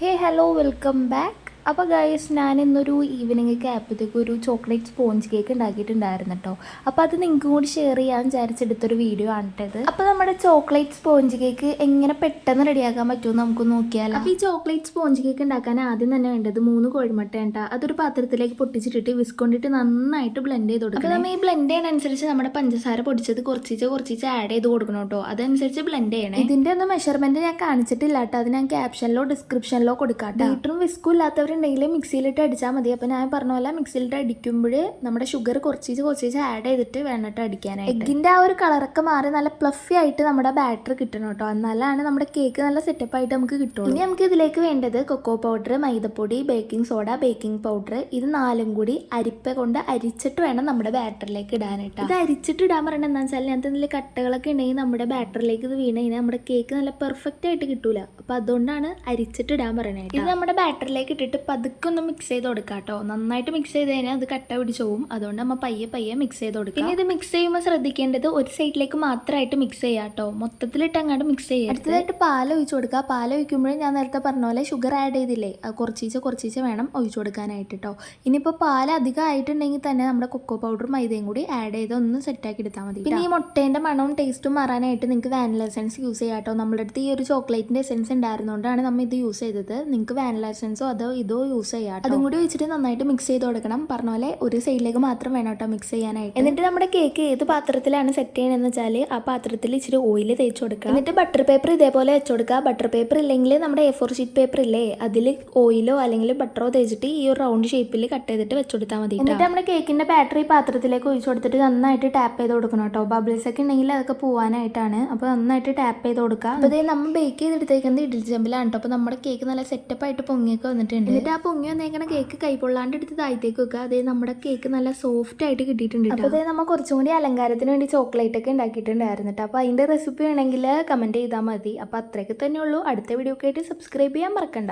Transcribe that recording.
Hey, hello, welcome back. അപ്പോൾ guys ഞാൻ ഇന്നൊരു ഈവനിങ് ആയപ്പോഴത്തേക്ക് ഒരു ചോക്ലേറ്റ് സ്പോഞ്ച് കേക്ക് ഉണ്ടാക്കിയിട്ടുണ്ടായിരുന്നു കേട്ടോ. അപ്പോൾ അത് നിങ്ങൾക്കും കൂടി ഷെയർ ചെയ്യാൻ വിചാരിച്ചെടുത്തൊരു വീഡിയോ ആണ് കേട്ടത്. അപ്പോൾ നമ്മുടെ ചോക്ലേറ്റ് സ്പോഞ്ച് കേക്ക് എങ്ങനെ പെട്ടെന്ന് റെഡിയാക്കാൻ പറ്റുമെന്ന് നമുക്ക് നോക്കിയാലോ. അപ്പോൾ ഈ ചോക്ലേറ്റ് സ്പോഞ്ച് കേക്ക് ഉണ്ടാക്കാൻ ആദ്യം തന്നെ വേണ്ടത് 3 കോഴിമുട്ട കേട്ടോ. അതൊരു പാത്രത്തിലേക്ക് പൊട്ടിച്ചിട്ടിട്ട് വിസ്ക് കൊണ്ടിട്ട് നന്നായിട്ട് ബ്ലെൻഡ് ചെയ്ത് കൊടുക്കണം. അപ്പോൾ നമ്മൾ ഈ ബ്ലെൻഡ് ചെയ്യുന്നതനുസരിച്ച് നമ്മുടെ പഞ്ചസാര പൊടിച്ചത് കുറച്ച് ആഡ് ചെയ്ത് കൊടുക്കണം കേട്ടോ. അതനുസരിച്ച് ബ്ലെൻഡ് ചെയ്യണം. ഇതിൻ്റെ ഒന്നും മെഷർമെൻറ്റ് ഞാൻ കാണിച്ചിട്ടില്ല കേട്ടോ. അത് ഞാൻ ക്യാപ്ഷനിലോ ഡിസ്ക്രിപ്ഷനിലോ കൊടുക്കാം. ബീറ്ററും വിസ്കും ഇല്ലാത്തവർ ഉണ്ടെങ്കിൽ മിക്സിയിലിട്ട് അടിച്ചാൽ മതി. അപ്പോൾ ഞാൻ പറഞ്ഞ പോലെ മിക്സിയിലിട്ട് അടിക്കുമ്പോൾ നമ്മുടെ ഷുഗർ കുറച്ച് ആഡ് ചെയ്തിട്ട് വേണ്ടിട്ട് അടിക്കാനായിട്ട്. എഗ്ഗിൻ്റെ ആ ഒരു കളറൊക്കെ മാറി നല്ല പ്ലഫി ആയിട്ട് നമ്മുടെ ബാറ്റർ കിട്ടണം കേട്ടോ. എന്നാലാണ് നമ്മുടെ കേക്ക് നല്ല സെറ്റപ്പ് ആയിട്ട് നമുക്ക് കിട്ടുള്ളൂ. ഇനി നമുക്ക് ഇതിലേക്ക് വേണ്ടത് കൊക്കോ പൗഡർ, മൈദപ്പൊടി, ബേക്കിംഗ് സോഡ, ബേക്കിംഗ് പൗഡർ, ഇത് 4 കൂടി അരിപ്പ കൊണ്ട് അരിച്ചിട്ട് വേണം നമ്മുടെ ബാറ്ററിലേക്ക് ഇടാനായിട്ട്. ഇത് അരിച്ചിട്ട് ഇടാൻ പറയണത് എന്താണെന്ന് വെച്ചാൽ അതിനകത്ത് എന്തെങ്കിലും കട്ടകളൊക്കെ ഉണ്ടെങ്കിൽ നമ്മുടെ ബാറ്ററിലേക്ക് ഇത് വീണ് കഴിഞ്ഞാൽ നമ്മുടെ കേക്ക് നല്ല പെർഫെക്റ്റ് ആയിട്ട് കിട്ടൂല. അപ്പോൾ അതുകൊണ്ടാണ് അരിച്ചിട്ട് ഇടാൻ പറയണത്. ഇത് നമ്മുടെ ബാറ്ററിലേക്ക് ഇട്ടിട്ട് പതുക്കെ ഒന്ന് മിക്സ് ചെയ്ത് കൊടുക്കാം കേട്ടോ. നന്നായിട്ട് മിക്സ് ചെയ്ത് കഴിഞ്ഞാൽ അത് കട്ട പിടിച്ച് പോകും. അതുകൊണ്ട് നമ്മൾ പയ്യെ മിക്സ് ചെയ്ത് കൊടുക്കാം. പിന്നെ ഇത് മിക്സ് ചെയ്യുമ്പോൾ ശ്രദ്ധിക്കേണ്ടത് ഒരു സൈഡിലേക്ക് മാത്രമായിട്ട് മിക്സ് ചെയ്യാം കേട്ടോ. മൊത്തത്തിലിട്ട് അങ്ങോട്ട് മിക്സ് ചെയ്യാം. അടുത്തതായിട്ട് പാൽ ഒഴിച്ച് കൊടുക്കുക. പാൽ ഒഴിക്കുമ്പോഴും ഞാൻ നേരത്തെ പറഞ്ഞ പോലെ ഷുഗർ ആഡ് ചെയ്തില്ലേ, അത് കുറച്ച് വേണം ഒഴിച്ചു കൊടുക്കാനായിട്ട് കേട്ടോ. ഇനിയിപ്പോൾ പാൽ അധികം ആയിട്ടുണ്ടെങ്കിൽ തന്നെ നമ്മുടെ കൊക്കോ പൗഡറും മൈദയും കൂടി ആഡ് ചെയ്ത് ഒന്ന് സെറ്റാക്കി എടുത്താൽ മതി. പിന്നെ ഈ മുട്ടേൻ്റെ മണവും ടേസ്റ്റും മാറാനായിട്ട് നിങ്ങൾക്ക് വാനില എസൻസ് യൂസ് ചെയ്യാം കേട്ടോ. നമ്മുടെ അടുത്ത് ഈ ഒരു ചോക്ലേറ്റിൻ്റെ എസൻസ് ഉണ്ടായിരുന്നുകൊണ്ടാണ് നമ്മൾ ഇത് യൂസ് ചെയ്തത്. നിങ്ങൾക്ക് വാനില എസൻസോ ഇതോ യൂസ് ചെയ്യാം. അതും കൂടി വെച്ചിട്ട് നന്നായിട്ട് മിക്സ് ചെയ്ത് കൊടുക്കണം. പറഞ്ഞ പോലെ ഒരു സൈഡിലേക്ക് മാത്രം വേണം കേട്ടോ മിക്സ് ചെയ്യാനായിട്ട്. എന്നിട്ട് നമ്മുടെ കേക്ക് ഏത് പാത്രത്തിലാണ് സെറ്റ് ചെയ്യണമെന്ന് വെച്ചാൽ ആ പാത്രത്തിൽ ഇച്ചിരി ഓയിൽ തേച്ച് കൊടുക്കുക. എന്നിട്ട് ബട്ടർ പേപ്പർ ഇതേപോലെ വെച്ച് കൊടുക്കുക. ബട്ടർ പേപ്പർ ഇല്ലെങ്കിൽ നമ്മുടെ A4 ഷീറ്റ് പേപ്പർ ഇല്ലേ, അതിൽ ഓയിലോ അല്ലെങ്കിൽ ബട്ടറോ തേച്ചിട്ട് ഈ ഒരു റൗണ്ട് ഷേപ്പിൽ കട്ട് ചെയ്തിട്ട് വെച്ച് കൊടുത്താൽ മതി. എന്നിട്ട് നമ്മുടെ കേക്കിന്റെ ബാറ്ററി പാത്രത്തിലേക്ക് ഒഴിച്ചു കൊടുത്തിട്ട് നന്നായിട്ട് ടാപ്പ് ചെയ്ത് കൊടുക്കണം കേട്ടോ. ബബിൾസ് ഒക്കെ ഉണ്ടെങ്കിൽ അതൊക്കെ പോകാനായിട്ടാണ്. അപ്പോൾ നന്നായിട്ട് ടാപ്പ് ചെയ്ത് കൊടുക്കുക. അപ്പോൾ ഇതേ നമ്മൾ ബേക്ക് ചെയ്തെടുത്തേക്കുന്നത് ഇഡ്ഡലി ചെമ്പിലാണ് കേട്ടോ. അപ്പോൾ നമ്മുടെ കേക്ക് നല്ല സെറ്റപ്പ് ആയിട്ട് പൊങ്ങിയൊക്കെ വന്നിട്ടുണ്ട്. എന്നിട്ട് ആ പൊങ്ങി വന്നേക്കണ കേക്ക് കൈപ്പൊള്ളാണ്ട് എടുത്ത് താഴത്തേക്ക് വെക്കുക. അതേ നമ്മുടെ കേക്ക് നല്ല സോഫ്റ്റ് ആയിട്ട് കിട്ടിയിട്ടുണ്ട്. അപ്പോൾ അതേ നമ്മൾ കുറച്ചും കൂടി അലങ്കാരത്തിന് വേണ്ടി ചോക്ലേറ്റ് ഒക്കെ ഉണ്ടാക്കിയിട്ടുണ്ടായിരുന്നു കേട്ടോ. അപ്പോൾ അതിൻ്റെ റെസിപ്പി വേണമെങ്കിൽ കമൻറ്റ് ചെയ്താൽ മതി. അപ്പോൾ അത്രയൊക്കെ തന്നെ ഉള്ളൂ. അടുത്ത വീഡിയോ ഒക്കെ ആയിട്ട് സബ്സ്ക്രൈബ് ചെയ്യാൻ മറക്കണ്ട.